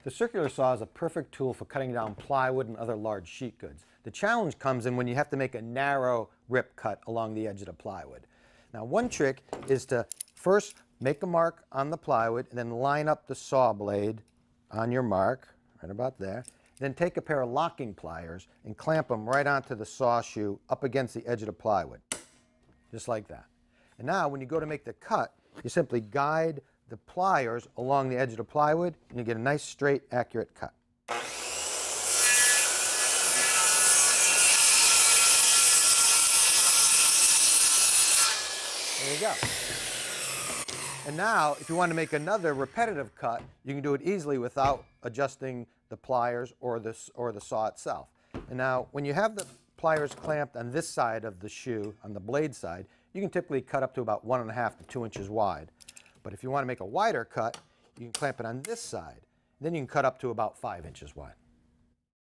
The circular saw is a perfect tool for cutting down plywood and other large sheet goods. The challenge comes in when you have to make a narrow rip cut along the edge of the plywood. Now, one trick is to first make a mark on the plywood and then line up the saw blade on your mark, right about there. Then take a pair of locking pliers and clamp them right onto the saw shoe up against the edge of the plywood, just like that. And now when you go to make the cut, you simply guide the pliers along the edge of the plywood and you get a nice, straight, accurate cut. There you go. And now, if you want to make another repetitive cut, you can do it easily without adjusting the pliers or the saw itself. And now, when you have the pliers clamped on this side of the shoe, on the blade side, you can typically cut up to about 1.5 to 2 inches wide. But if you want to make a wider cut, you can clamp it on this side. Then you can cut up to about 5 inches wide.